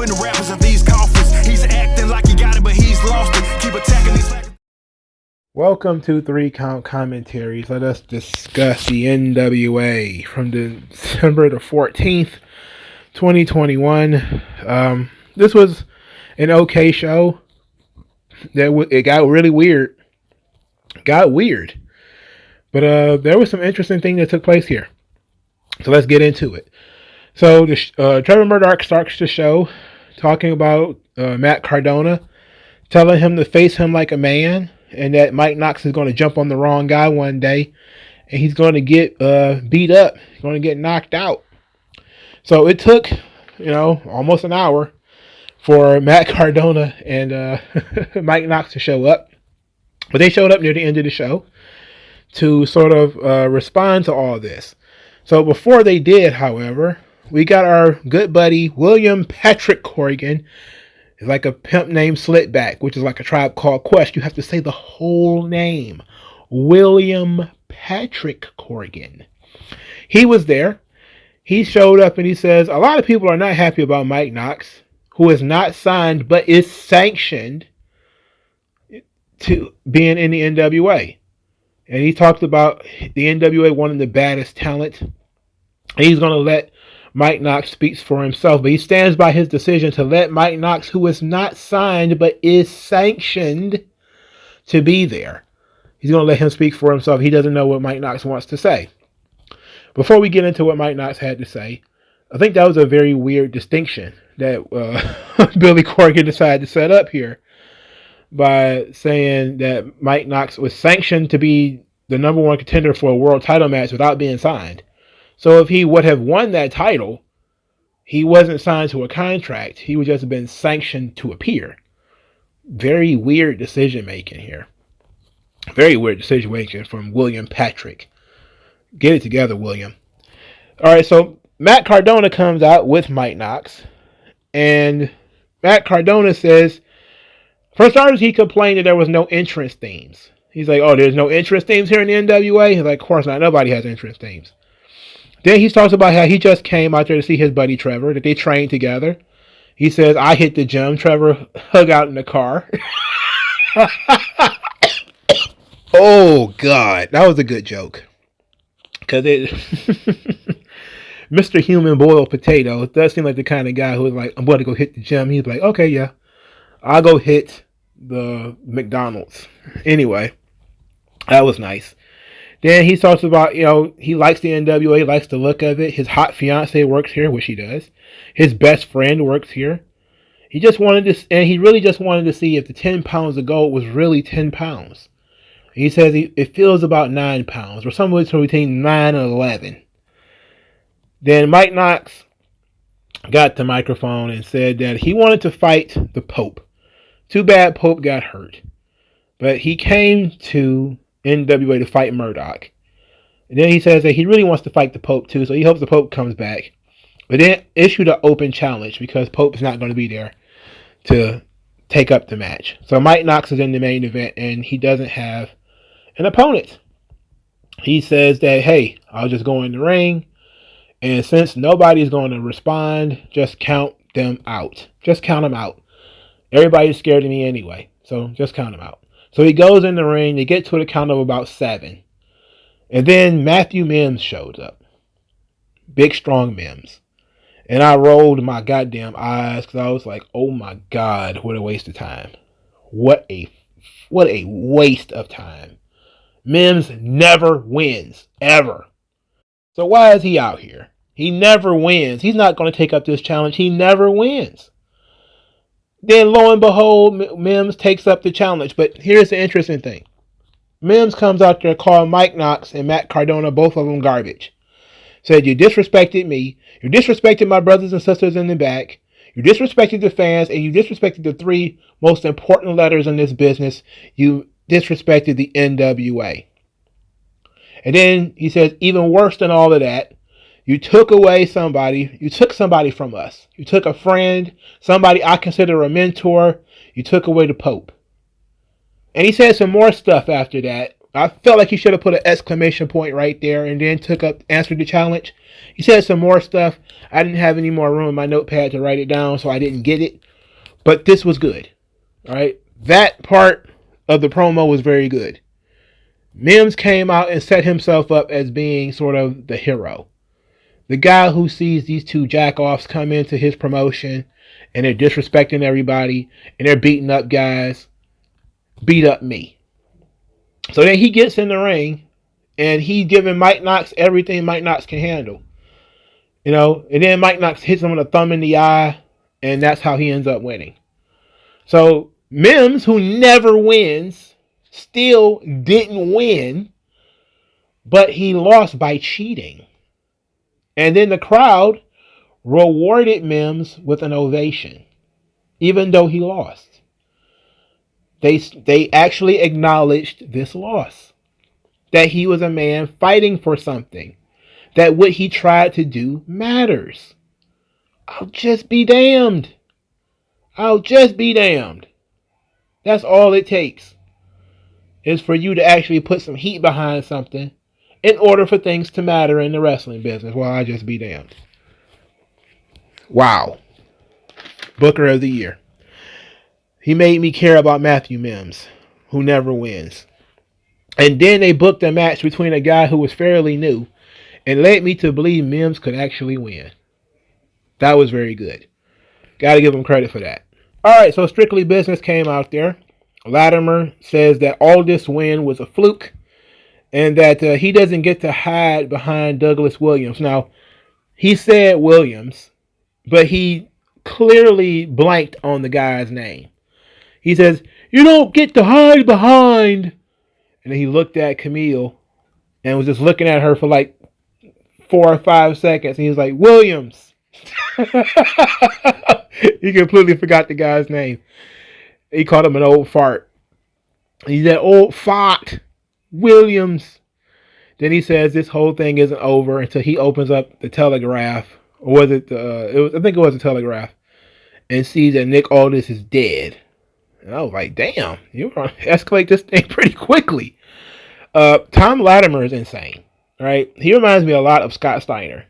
when the rappers of these coffins. He's acting like he got it, but he's lost it. Keep attacking these. Welcome to 3-Count Commentaries. Let us discuss the NWA from December the 14th, 2021. This was an okay show. It got really weird. But there was some interesting thing that took place here. So let's get into it. So Trevor Murdoch starts the show talking about Matt Cardona, telling him to face him like a man, and that Mike Knox is going to jump on the wrong guy one day, and he's going to get beat up. He's going to get knocked out. So it took, almost an hour for Matt Cardona and Mike Knox to show up. But they showed up near the end of the show to sort of respond to all this. So before they did, however, we got our good buddy William Patrick Corrigan. It's like a pimp named Slitback, which is like a Tribe Called Quest. You have to say the whole name. William Patrick Corrigan. He was there. He showed up and he says, a lot of people are not happy about Mike Knox, who is not signed but is sanctioned to being in the NWA. And he talked about the NWA wanting the baddest talent. He's going to let Mike Knox speak for himself, but he stands by his decision to let Mike Knox, who is not signed but is sanctioned to be there. He's going to let him speak for himself. He doesn't know what Mike Knox wants to say. Before we get into what Mike Knox had to say, I think that was a very weird distinction that Billy Corgan decided to set up here by saying that Mike Knox was sanctioned to be the number one contender for a world title match without being signed. So if he would have won that title, he wasn't signed to a contract. He would just have been sanctioned to appear. Very weird decision making here. Very weird decision making from William Patrick. Get it together, William. All right, so Matt Cardona comes out with Mike Knox. And Matt Cardona says, for starters, he complained that there was no entrance themes. He's like, oh, there's no entrance themes here in the NWA? He's like, of course not. Nobody has entrance themes. Then he talks about how he just came out there to see his buddy Trevor, that they trained together. He says, I hit the gym. Trevor hung out in the car. Oh, God. That was a good joke. Because Mr. Human Boiled Potato does seem like the kind of guy who is like, I'm going to go hit the gym. He's like, okay, yeah. I'll go hit the McDonald's. Anyway, that was nice. Then he talks about, he likes the NWA, he likes the look of it. His hot fiance works here, which he does. His best friend works here. He just wanted to, and he really just wanted to see if the 10 pounds of gold was really 10 pounds. He says it feels about 9 pounds, or somewhere between 9 and 11. Then Mike Knox got the microphone and said that he wanted to fight the Pope. Too bad Pope got hurt. But he came to NWA to fight Murdoch. And then he says that he really wants to fight the Pope too, so he hopes the Pope comes back. But then issued an open challenge because Pope is not going to be there to take up the match. So Mike Knox is in the main event and he doesn't have an opponent. He says that, hey, I'll just go in the ring, and since nobody's going to respond, just count them out. Just count them out. Everybody's scared of me anyway, so just count them out. So he goes in the ring. They get to the count of about 7. And then Matthew Mims shows up. Big, strong Mims. And I rolled my goddamn eyes because I was like, oh my God, what a waste of time. What a waste of time. Mims never wins, ever. So why is he out here? He never wins. He's not going to take up this challenge. He never wins. Then lo and behold, Mims takes up the challenge. But here's the interesting thing. Mims comes out there, called Mike Knox and Matt Cardona, both of them garbage. Said, you disrespected me. You disrespected my brothers and sisters in the back. You disrespected the fans. And you disrespected the 3 most important letters in this business. You disrespected the NWA. And then he says, even worse than all of that, you took away somebody. You took somebody from us. You took a friend, somebody I consider a mentor. You took away the Pope. And he said some more stuff after that, I felt like he should have put an exclamation point right there and then answered the challenge. He said some more stuff. I didn't have any more room in my notepad to write it down, so I didn't get it. But this was good. All right. That part of the promo was very good. Mims came out and set himself up as being sort of the hero. The guy who sees these two jack-offs come into his promotion and they're disrespecting everybody and they're beating up guys. Beat up me. So then he gets in the ring and he's giving Mike Knox everything Mike Knox can handle. You know, and then Mike Knox hits him with a thumb in the eye, and that's how he ends up winning. So Mims, who never wins, still didn't win, but he lost by cheating. And then the crowd rewarded Mims with an ovation, even though he lost. They actually acknowledged this loss, that he was a man fighting for something, that what he tried to do matters. I'll just be damned. I'll just be damned. That's all it takes, is for you to actually put some heat behind something in order for things to matter in the wrestling business. Well, I'll just be damned. Wow. Booker of the Year. He made me care about Matthew Mims, who never wins. And then they booked a match between a guy who was fairly new and led me to believe Mims could actually win. That was very good. Got to give him credit for that. All right, so Strictly Business came out there. Latimer says that all this win was a fluke and that he doesn't get to hide behind Douglas Williams. Now, he said Williams, but he clearly blanked on the guy's name. He says, "You don't get to hide behind." And then he looked at Camille and was just looking at her for like 4 or 5 seconds. And he was like, "Williams." He completely forgot the guy's name. He called him an old fart. He said, "Old fart, Williams." Then he says this whole thing isn't over until he opens up the Telegraph. Or was it I think it was the Telegraph. And sees that Nick Aldis is dead. And I was like, damn, you were going to escalate this thing pretty quickly. Tom Latimer is insane. Right? He reminds me a lot of Scott Steiner.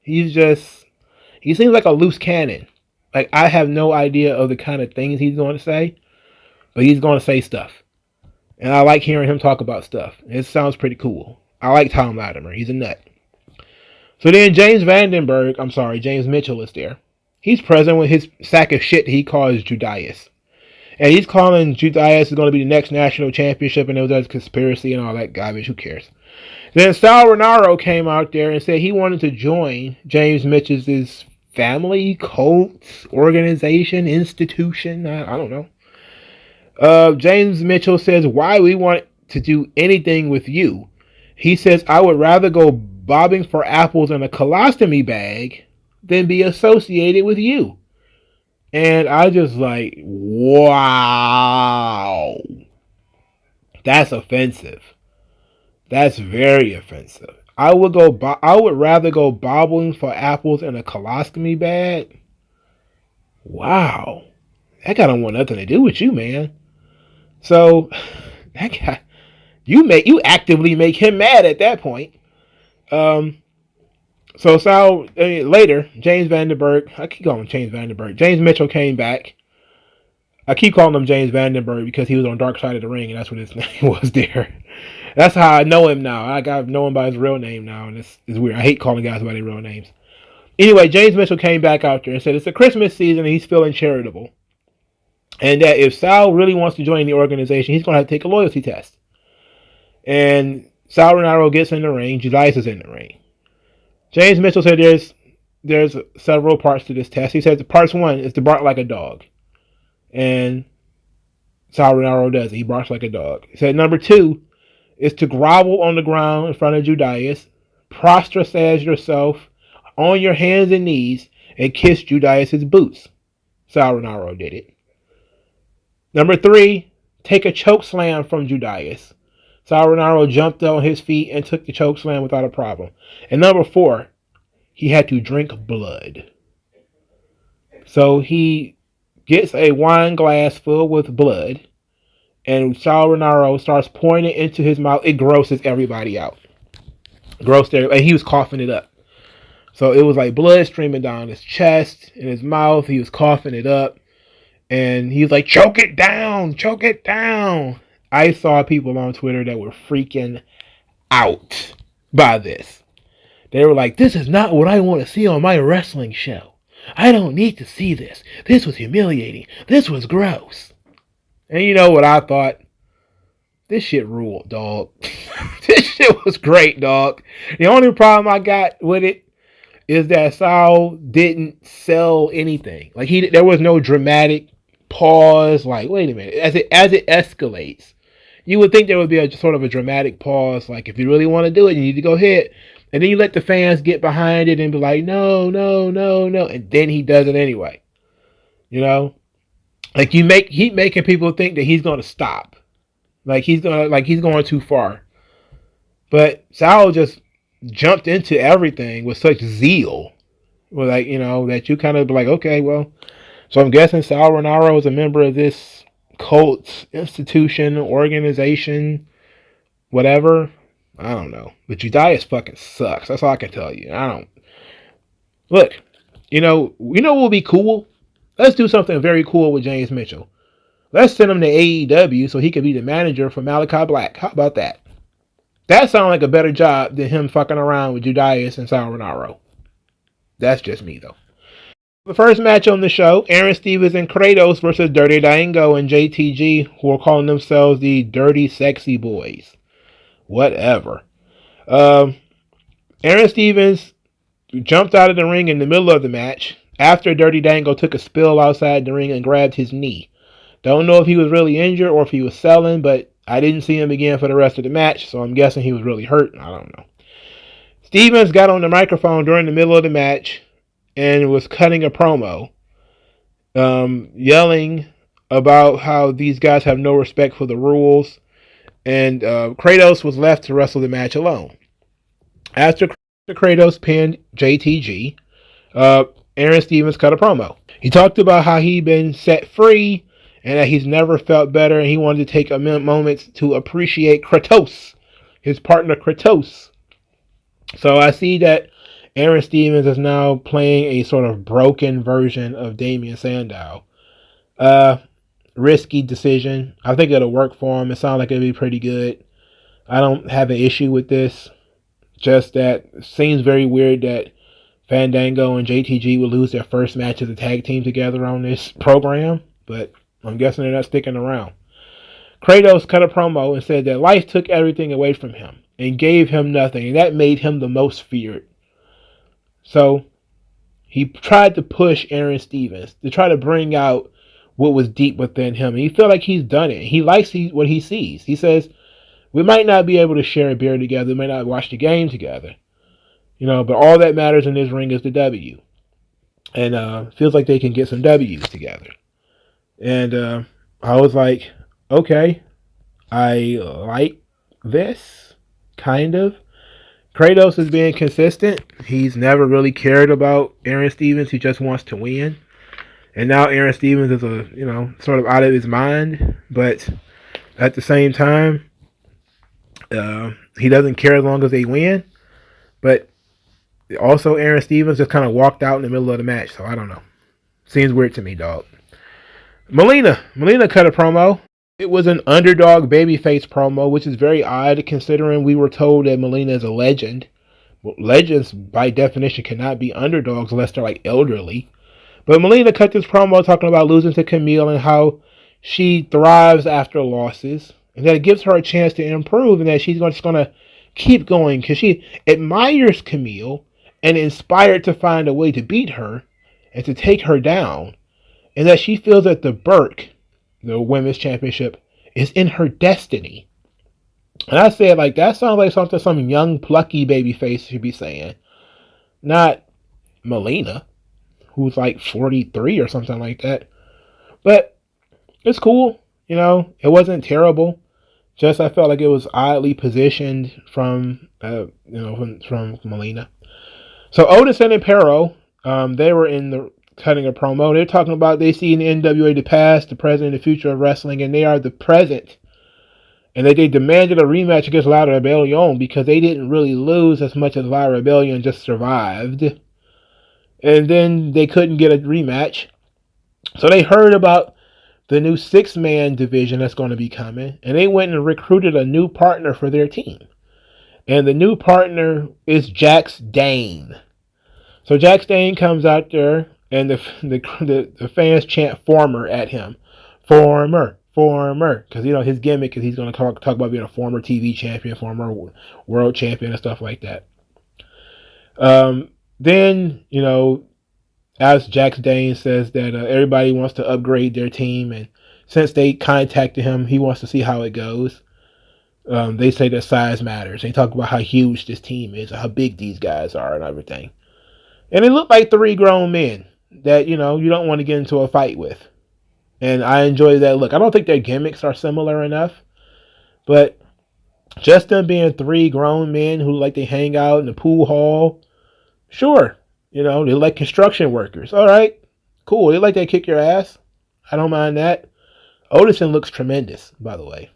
He seems like a loose cannon. Like, I have no idea of the kind of things he's going to say, but he's going to say stuff. And I like hearing him talk about stuff. It sounds pretty cool. I like Tom Latimer. He's a nut. So then James Mitchell is there. He's present with his sack of shit that he calls Judas. And he's calling Judas is going to be the next national championship, and it was a conspiracy and all that garbage. Who cares? Then Sal Rinauro came out there and said he wanted to join James Mitchell's family, cult, organization, institution. I don't know. James Mitchell says, "Why we want to do anything with you?" He says, "I would rather go bobbing for apples in a colostomy bag than be associated with you." And I just like, wow. That's offensive. That's very offensive. I would rather go bobbing for apples in a colostomy bag. Wow. That guy don't want nothing to do with you, man. So that guy, you actively make him mad at that point. So later, James Vandenberg, I keep calling him James Vandenberg. James Mitchell came back. I keep calling him James Vandenberg because he was on Dark Side of the Ring, and that's what his name was there. That's how I know him now. I know him by his real name now, and it's weird. I hate calling guys by their real names. Anyway, James Mitchell came back out there and said it's the Christmas season and he's feeling charitable. And that if Sal really wants to join the organization, he's going to have to take a loyalty test. And Sal Rinauro gets in the ring. Judas is in the ring. James Mitchell said there's several parts to this test. He says part 1 is to bark like a dog. And Sal Rinauro does it. He barks like a dog. He said number 2 is to grovel on the ground in front of Judas, prostrate yourself on your hands and knees, and kiss Judas's boots. Sal Rinauro did it. Number 3, take a choke slam from Judas. Sal Rinauro jumped on his feet and took the choke slam without a problem. And number 4, he had to drink blood. So he gets a wine glass filled with blood and Sal Rinauro starts pouring it into his mouth. It grosses everybody out. Grossed everybody. And he was coughing it up. So it was like blood streaming down his chest and his mouth. He was coughing it up. And he was like, choke it down, choke it down. I saw people on Twitter that were freaking out by this. They were like, this is not what I want to see on my wrestling show. I don't need to see this. This was humiliating. This was gross. And you know what I thought? This shit ruled, dog. This shit was great, dog. The only problem I got with it is that Sal didn't sell anything. Like there was no dramatic pause. Like, wait a minute. As it escalates, you would think there would be a sort of a dramatic pause. Like, if you really want to do it, you need to go ahead. And then you let the fans get behind it and be like, no, no, no, no. And then he does it anyway. You know? Like, keep making people think that he's going to stop. Like he's going too far. But Sal just jumped into everything with such zeal. Well, like, you know, that you kind of be like, okay, well. So I'm guessing Sal Rinauro is a member of this cult, institution, organization, whatever. I don't know. But Judas fucking sucks. That's all I can tell you. Look, you know what would be cool? Let's do something very cool with James Mitchell. Let's send him to AEW so he can be the manager for Malachi Black. How about that? That sounds like a better job than him fucking around with Judas and Sal Rinauro. That's just me, though. The first match on the show, Aaron Stevens and Kratos versus Dirty Dango and JTG, who are calling themselves the Dirty Sexy Boys. Whatever. Aaron Stevens jumped out of the ring in the middle of the match after Dirty Dango took a spill outside the ring and grabbed his knee. Don't know if he was really injured or if he was selling, but I didn't see him again for the rest of the match, so I'm guessing he was really hurt. I don't know. Stevens got on the microphone during the middle of the match and was cutting a promo, yelling about how these guys have no respect for the rules, and Kratos was left to wrestle the match alone. After Kratos pinned JTG, Aaron Stevens cut a promo. He talked about how he'd been set free and that he's never felt better, and he wanted to take a moment to appreciate Kratos, his partner Kratos. So I see that Aaron Stevens is now playing a sort of broken version of Damian Sandow. Risky decision. I think it'll work for him. It sounds like it'll be pretty good. I don't have an issue with this. Just that it seems very weird that Fandango and JTG will lose their first match as a tag team together on this program, but I'm guessing they're not sticking around. Kratos cut a promo and said that life took everything away from him and gave him nothing, and that made him the most feared. So he tried to push Aaron Stevens to try to bring out what was deep within him. And he felt like he's done it. He likes what he sees. He says, we might not be able to share a beer together. We might not watch the game together. You know, but all that matters in this ring is the W. And feels like they can get some W's together. And I was like, okay, I like this, kind of. Kratos is being consistent. He's never really cared about Aaron Stevens. He just wants to win. And now Aaron Stevens is sort of out of his mind. But at the same time, he doesn't care as long as they win. But also Aaron Stevens just kind of walked out in the middle of the match. So I don't know. Seems weird to me, dog. Melina cut a promo. It was an underdog babyface promo, which is very odd considering we were told that Melina is a legend. Well, legends, by definition, cannot be underdogs unless they're like elderly. But Melina cut this promo talking about losing to Camille and how she thrives after losses. And that it gives her a chance to improve and that she's just going to keep going because she admires Camille and inspired to find a way to beat her and to take her down. And that she feels that the Burke, the women's championship, is in her destiny. And I said, like, that sounds like something some young, plucky babyface should be saying. Not Melina, who's like 43 or something like that. But it's cool. You know, it wasn't terrible. Just I felt like it was oddly positioned from Melina. So Otis and Impero, they were in the cutting a promo. They're talking about they see in the NWA the past, the present, and the future of wrestling, and they are the present. And they demanded a rematch against La Rebellion because they didn't really lose as much as La Rebellion just survived. And then they couldn't get a rematch. So they heard about the new 6-man division that's going to be coming, and they went and recruited a new partner for their team. And the new partner is Jax Dane. So Jax Dane comes out there, and the fans chant "former" at him. Former. Because, his gimmick is he's going to talk about being a former TV champion, former world champion, and stuff like that. Then, as Jax Dane says that everybody wants to upgrade their team, and since they contacted him, he wants to see how it goes. They say that size matters. They talk about how huge this team is, how big these guys are, and everything. And it looked like 3 grown men that, you don't want to get into a fight with. And I enjoy that look. I don't think their gimmicks are similar enough, but just them being 3 grown men who they hang out in the pool hall, sure. They're like construction workers. All right, cool. They like they kick your ass. I don't mind that. Odinson looks tremendous, by the way.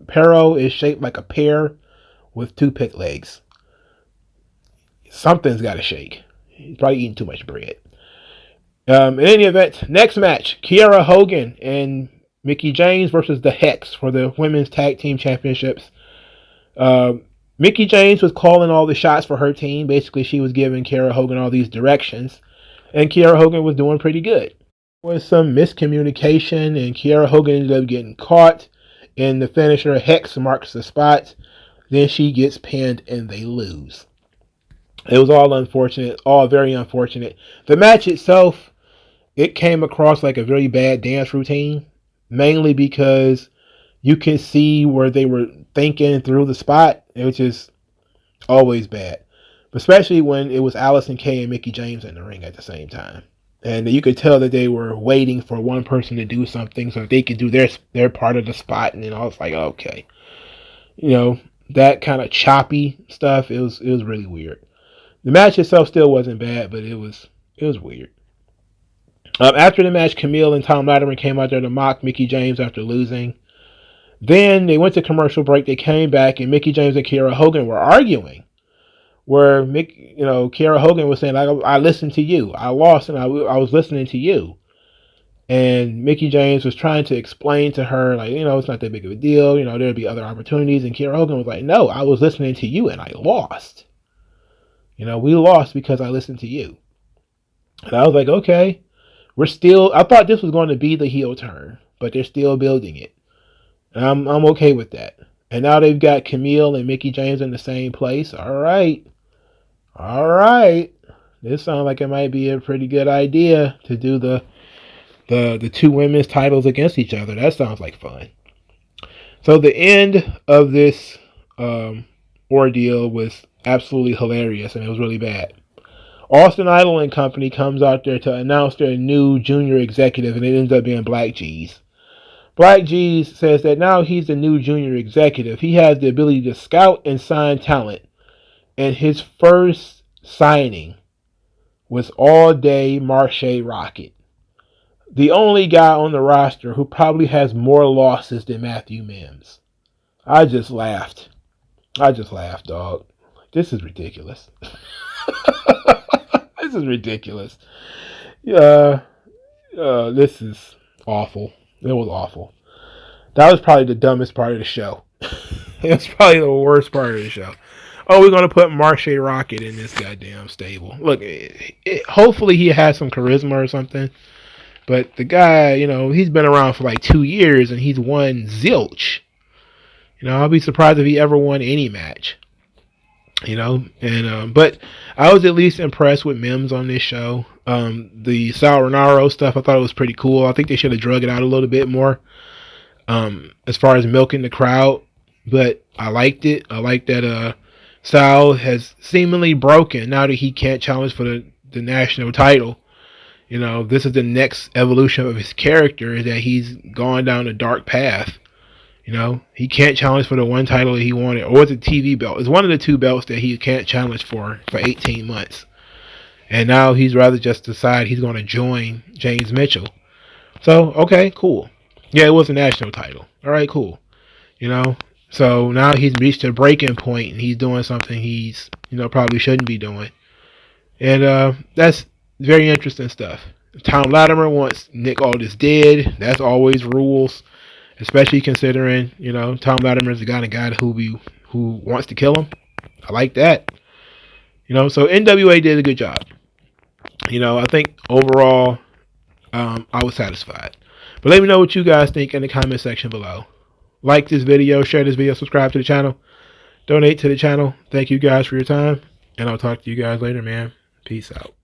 Perro is shaped like a pear with 2 pick legs. Something's got to shake. He's probably eating too much bread. In any event, next match, Kiera Hogan and Mickie James versus the Hex for the Women's Tag Team Championships. Mickie James was calling all the shots for her team. Basically, she was giving Kiera Hogan all these directions, and Kiera Hogan was doing pretty good. There was some miscommunication, and Kiera Hogan ended up getting caught, and the finisher Hex marks the spot. Then she gets pinned, and they lose. It was all unfortunate, all very unfortunate. The match itself, it came across like a very bad dance routine, mainly because you can see where they were thinking through the spot, which is always bad. Especially when it was Allison Kay and Mickie James in the ring at the same time. And you could tell that they were waiting for one person to do something so they could do their part of the spot. And then I was like, okay. That kind of choppy stuff, it was really weird. The match itself still wasn't bad, but it was weird. After the match, Camille and Tom Latimer came out there to mock Mickie James after losing. Then they went to commercial break. They came back, and Mickie James and Kiera Hogan were arguing. Where Kiera Hogan was saying, I listened to you. I lost, and I was listening to you. And Mickie James was trying to explain to her, it's not that big of a deal. There'd be other opportunities. And Kiera Hogan was like, no, I was listening to you, and I lost. We lost because I listened to you. And I was like, okay. I thought this was going to be the heel turn, but they're still building it. And I'm okay with that. And now they've got Camille and Mickie James in the same place. All right. This sounds like it might be a pretty good idea to do the 2 women's titles against each other. That sounds like fun. So the end of this ordeal was absolutely hilarious, and it was really bad. Austin Idol and company comes out there to announce their new junior executive, and it ends up being Black G's. Black G's says that now he's the new junior executive. He has the ability to scout and sign talent. And his first signing was All Day Marche Rocket. The only guy on the roster who probably has more losses than Matthew Mims. I just laughed, dog. This is ridiculous. This is ridiculous. This is awful. It was awful. That was probably the dumbest part of the show. It was probably the worst part of the show. Oh, we're going to put Marche Rocket in this goddamn stable. Look, hopefully he has some charisma or something. But the guy, he's been around for like 2 years and he's won zilch. I'll be surprised if he ever won any match. But I was at least impressed with Mims on this show. The Sal Renaro stuff, I thought it was pretty cool. I think they should have drug it out a little bit more. As far as milking the crowd, but I liked it. I like that Sal has seemingly broken now that he can't challenge for the national title. This is the next evolution of his character, is that he's gone down a dark path. He can't challenge for the one title that he wanted, or the TV belt. It's one of the 2 belts that he can't challenge for 18 months. And now he's rather just decide he's going to join James Mitchell. So, okay, cool. Yeah, it was a national title. All right, cool. You know, so now he's reached a breaking point and he's doing something he's, probably shouldn't be doing. And that's very interesting stuff. Tom Latimer wants Nick Aldis dead. That's always rules, especially considering, Tom Latimer is the kind of guy who wants to kill him. I like that. So NWA did a good job. I think overall, I was satisfied. But let me know what you guys think in the comment section below. Like this video, share this video, subscribe to the channel, donate to the channel. Thank you guys for your time, and I'll talk to you guys later, man. Peace out.